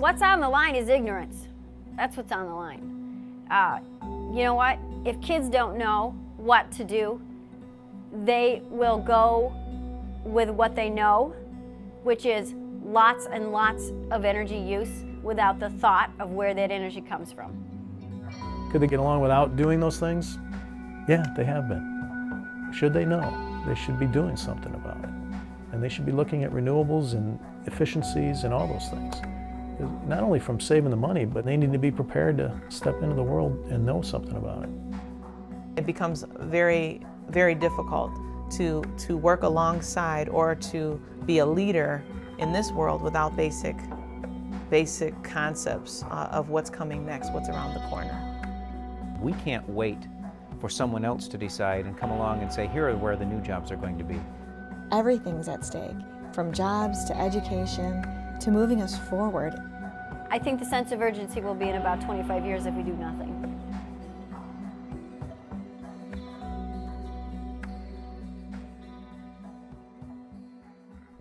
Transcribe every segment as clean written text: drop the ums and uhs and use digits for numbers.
What's on the line is ignorance. That's what's on the line. You know what? If kids don't know what to do, they will go with what they know, which is lots and lots of energy use without the thought of where that energy comes from. Could they get along without doing those things? Yeah, they have been. Should they? No. They should be doing something about it. And they should be looking at renewables and efficiencies and all those things. Not only from saving the money, but they need to be prepared to step into the world and know something about it. It becomes very, very difficult to work alongside or to be a leader in this world without basic concepts of what's coming next, what's around the corner. We can't wait for someone else to decide and come along and say, here are where the new jobs are going to be. Everything's at stake, from jobs to education to moving us forward. I think the sense of urgency will be in about 25 years if we do nothing.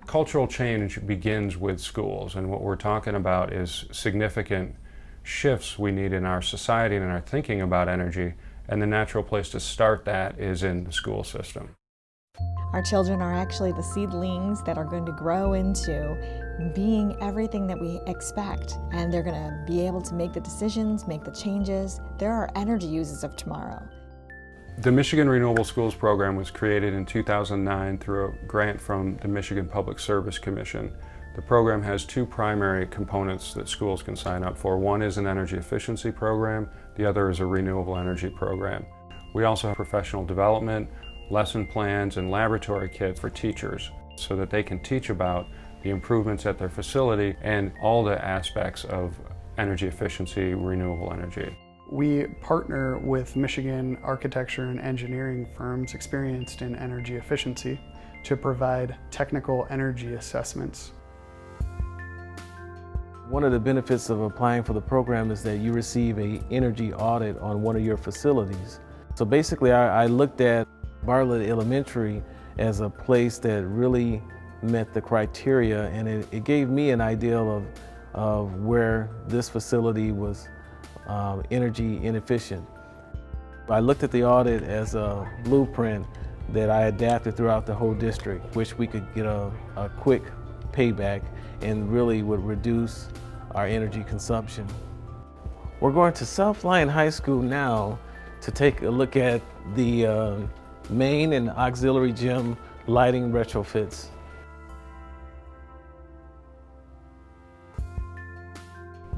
Cultural change begins with schools, and what we're talking about is significant shifts we need in our society and in our thinking about energy, and the natural place to start that is in the school system. Our children are actually the seedlings that are going to grow into being everything that we expect, and they're going to be able to make the decisions, make the changes. There are energy users of tomorrow. The Michigan Renewable Schools program was created in 2009 through a grant from the Michigan Public Service Commission. The program has two primary components that schools can sign up for. One is an energy efficiency program, the other is a renewable energy program. We also have professional development, lesson plans, and laboratory kits for teachers so that they can teach about the improvements at their facility and all the aspects of energy efficiency, renewable energy. We partner with Michigan architecture and engineering firms experienced in energy efficiency to provide technical energy assessments. One of the benefits of applying for the program is that you receive an energy audit on one of your facilities. So basically I looked at Bartlett Elementary as a place that really met the criteria, and it gave me an idea of where this facility was energy inefficient. I looked at the audit as a blueprint that I adapted throughout the whole district, which we could get a quick payback and really would reduce our energy consumption. We're going to South Lyon High School now to take a look at the main and auxiliary gym lighting retrofits.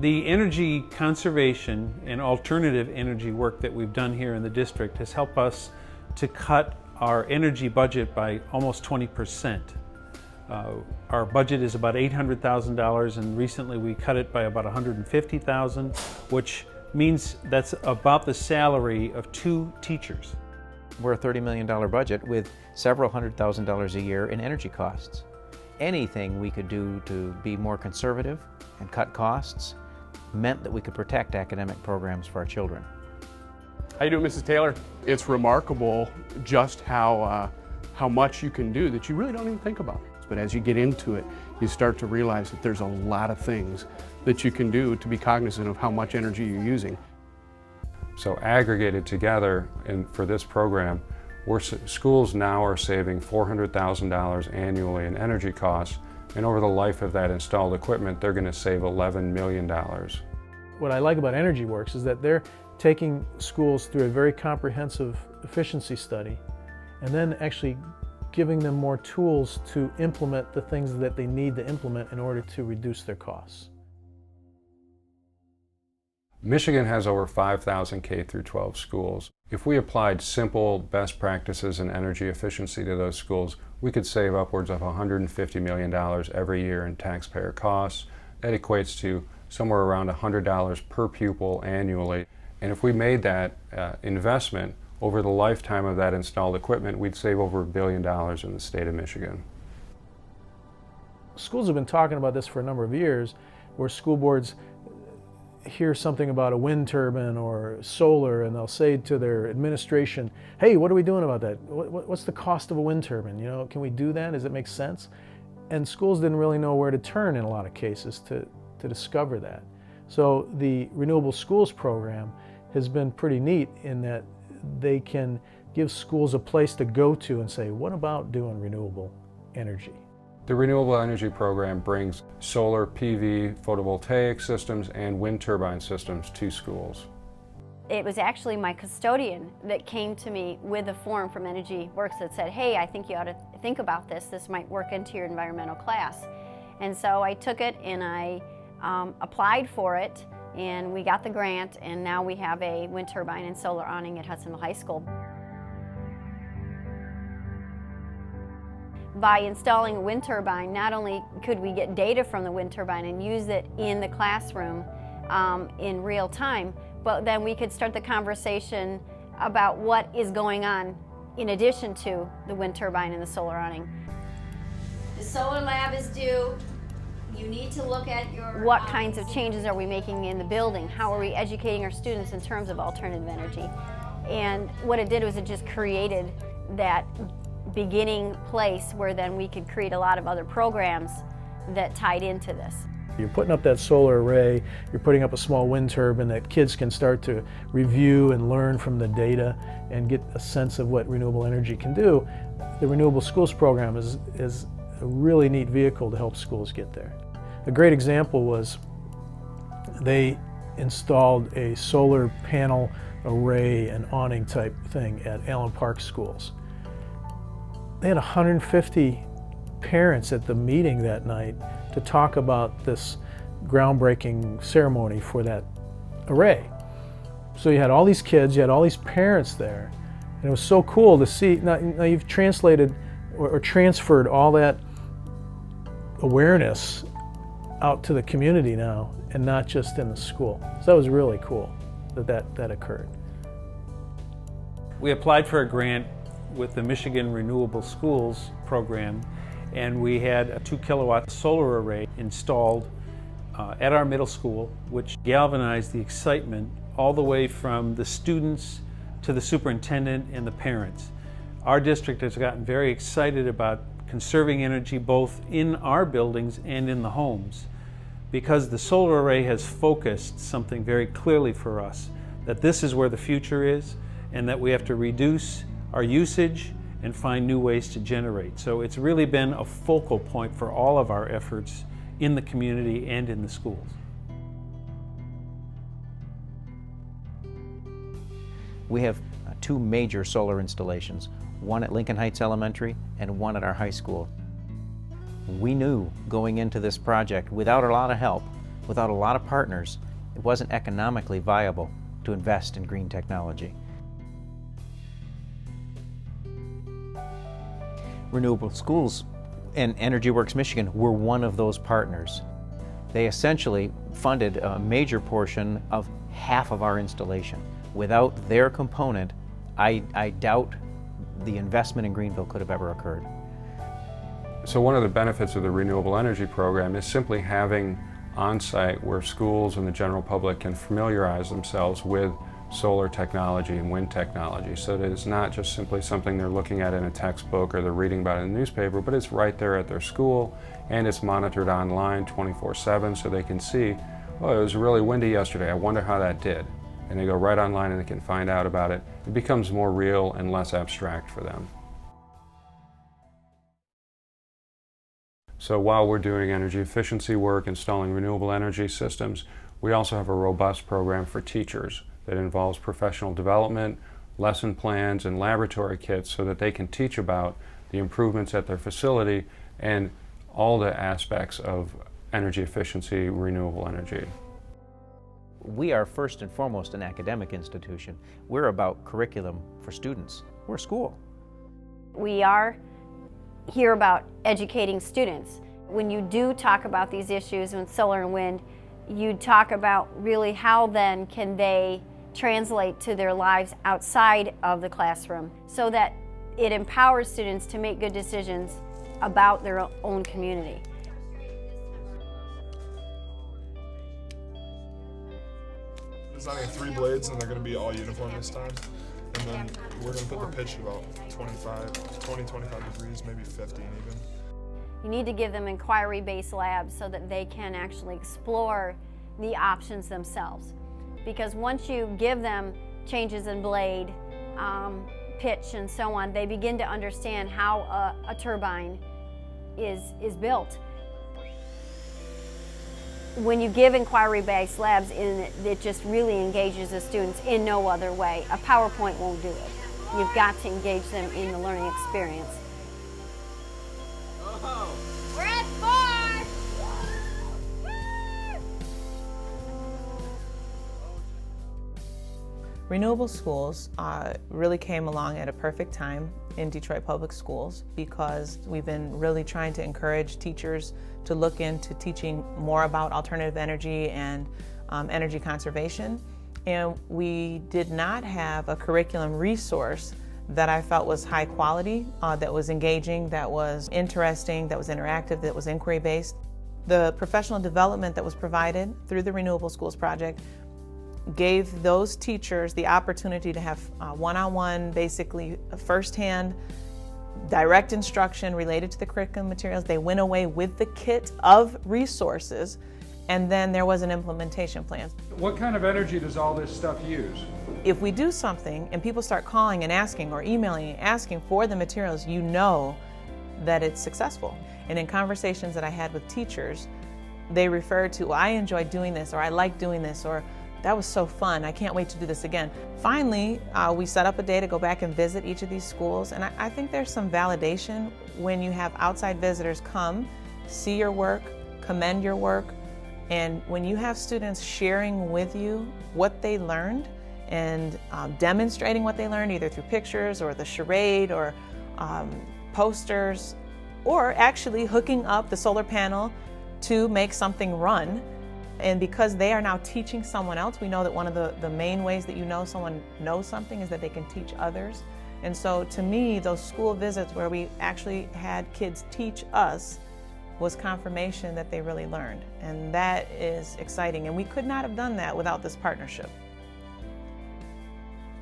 The energy conservation and alternative energy work that we've done here in the district has helped us to cut our energy budget by almost 20%. Our budget is about $800,000, and recently we cut it by about $150,000, which means that's about the salary of 2 teachers. We're a $30 million budget with several $100,000 a year in energy costs. Anything we could do to be more conservative and cut costs meant that we could protect academic programs for our children. How you doing, Mrs. Taylor? It's remarkable just how much you can do that you really don't even think about. But as you get into it, you start to realize that there's a lot of things that you can do to be cognizant of how much energy you're using. So aggregated together for this program, schools now are saving $400,000 annually in energy costs, and over the life of that installed equipment, they're going to save $11 million. What I like about Energy Works is that they're taking schools through a very comprehensive efficiency study and then actually giving them more tools to implement the things that they need to implement in order to reduce their costs. Michigan has over 5,000 K-12 schools. If we applied simple best practices in energy efficiency to those schools, we could save upwards of $150 million every year in taxpayer costs. That equates to somewhere around $100 per pupil annually. And if we made that investment over the lifetime of that installed equipment, we'd save over $1 billion in the state of Michigan. Schools have been talking about this for a number of years, where school boards hear something about a wind turbine or solar, and they'll say to their administration, hey, what are we doing about that? What's the cost of a wind turbine? You know, can we do that? Does it make sense? And schools didn't really know where to turn in a lot of cases to to discover that. So the Renewable Schools program has been pretty neat in that they can give schools a place to go to and say, what about doing renewable energy? The Renewable Energy program brings solar, PV, photovoltaic systems, and wind turbine systems to schools. It was actually my custodian that came to me with a form from Energy Works that said, hey, I think you ought to think about this. This might work into your environmental class. And so I took it and I applied for it, and we got the grant, and now we have a wind turbine and solar awning at Hudsonville High School. By installing a wind turbine, not only could we get data from the wind turbine and use it in the classroom in real time, but then we could start the conversation about what is going on in addition to the wind turbine and the solar awning. The solar lab is due. You need to look at your... What kinds of changes are we making in the building? How are we educating our students in terms of alternative energy? And what it did was it just created that beginning place where then we could create a lot of other programs that tied into this. You're putting up that solar array, you're putting up a small wind turbine that kids can start to review and learn from the data and get a sense of what renewable energy can do. The Renewable Schools program is a really neat vehicle to help schools get there. A great example was they installed a solar panel array and awning type thing at Allen Park schools. They had 150 parents at the meeting that night to talk about this groundbreaking ceremony for that array. So you had all these kids, you had all these parents there, and it was so cool to see. Now you've translated or transferred all that awareness out to the community now, and not just in the school. So that was really cool that occurred. We applied for a grant with the Michigan Renewable Schools program, and we had a 2-kilowatt solar array installed at our middle school, which galvanized the excitement all the way from the students to the superintendent and the parents. Our district has gotten very excited about conserving energy both in our buildings and in the homes, because the solar array has focused something very clearly for us, that this is where the future is and that we have to reduce our usage and find new ways to generate. So it's really been a focal point for all of our efforts in the community and in the schools. We have 2 major solar installations, one at Lincoln Heights Elementary and one at our high school. We knew going into this project, without a lot of help, without a lot of partners, it wasn't economically viable to invest in green technology. Renewable Schools and Energy Works Michigan were one of those partners. They essentially funded a major portion of half of our installation. Without their component, I doubt the investment in Greenville could have ever occurred. So one of the benefits of the Renewable Energy program is simply having on-site where schools and the general public can familiarize themselves with solar technology and wind technology, so that it's not just simply something they're looking at in a textbook or they're reading about it in the newspaper, but it's right there at their school, and it's monitored online 24/7 so they can see, oh, it was really windy yesterday, I wonder how that did. And they go right online and they can find out about it. It becomes more real and less abstract for them. So while we're doing energy efficiency work, installing renewable energy systems, we also have a robust program for teachers that involves professional development, lesson plans, and laboratory kits so that they can teach about the improvements at their facility and all the aspects of energy efficiency, renewable energy. We are first and foremost an academic institution. We're about curriculum for students. We're a school. We are here about educating students. When you do talk about these issues with solar and wind, you talk about really how then can they translate to their lives outside of the classroom so that it empowers students to make good decisions about their own community. Designing 3 blades, and they're going to be all uniform this time. And then we're going to put the pitch at about 20-25 degrees, maybe 15 even. You need to give them inquiry-based labs so that they can actually explore the options themselves. Because once you give them changes in blade, pitch, and so on, they begin to understand how a turbine is built. When you give inquiry-based labs, it just really engages the students in no other way. A PowerPoint won't do it. You've got to engage them in the learning experience. We're at 4! Renewable Schools really came along at a perfect time in Detroit Public Schools because we've been really trying to encourage teachers to look into teaching more about alternative energy and energy conservation. And we did not have a curriculum resource that I felt was high quality, that was engaging, that was interesting, that was interactive, that was inquiry-based. The professional development that was provided through the Renewable Schools project gave those teachers the opportunity to have one-on-one, basically firsthand, direct instruction related to the curriculum materials. They went away with the kit of resources, and then there was an implementation plan. What kind of energy does all this stuff use? If we do something and people start calling and asking or emailing and asking for the materials, you know that it's successful. And in conversations that I had with teachers, they referred to, well, I enjoyed doing this, or I like doing this, or that was so fun, I can't wait to do this again. Finally, we set up a day to go back and visit each of these schools, and I think there's some validation when you have outside visitors come, see your work, commend your work, and when you have students sharing with you what they learned and demonstrating what they learned, either through pictures or the charade or posters, or actually hooking up the solar panel to make something run. And because they are now teaching someone else, we know that one of the main ways that you know someone knows something is that they can teach others. And so to me, those school visits where we actually had kids teach us was confirmation that they really learned. And that is exciting. And we could not have done that without this partnership.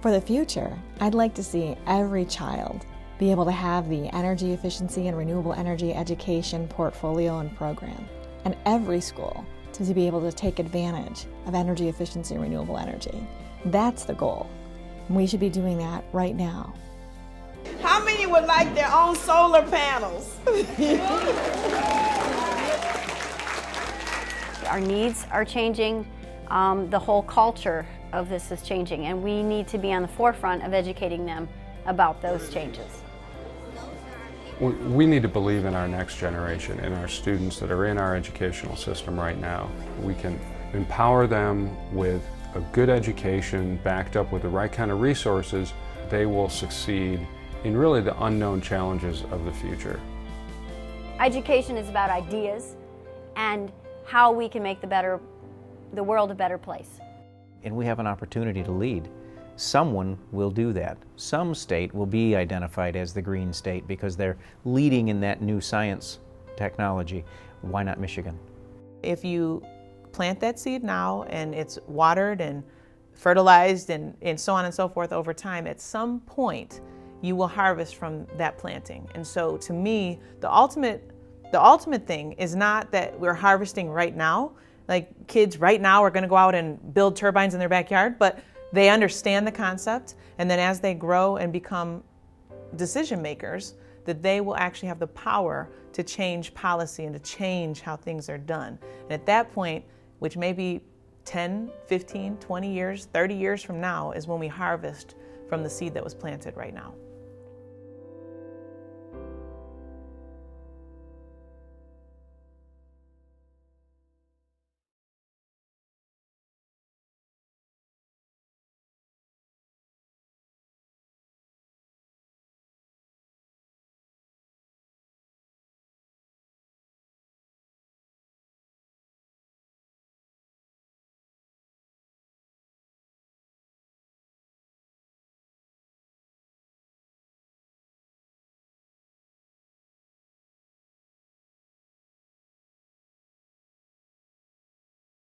For the future, I'd like to see every child be able to have the energy efficiency and renewable energy education portfolio and program, and every school to be able to take advantage of energy efficiency and renewable energy. That's the goal. We should be doing that right now. How many would like their own solar panels? Our needs are changing. The whole culture of this is changing, and we need to be on the forefront of educating them about those changes. We need to believe in our next generation, in our students that are in our educational system right now. We can empower them with a good education backed up with the right kind of resources. They will succeed in really the unknown challenges of the future. Education is about ideas and how we can make the world a better place. And we have an opportunity to lead. Someone will do that. Some state will be identified as the green state because they're leading in that new science technology. Why not Michigan? If you plant that seed now and it's watered and fertilized and so on and so forth over time, at some point you will harvest from that planting. And so to me, the ultimate thing is not that we're harvesting right now. Like kids right now are going to go out and build turbines in their backyard, but they understand the concept, and then as they grow and become decision makers, that they will actually have the power to change policy and to change how things are done. And at that point, which may be 10, 15, 20 years, 30 years from now, is when we harvest from the seed that was planted right now.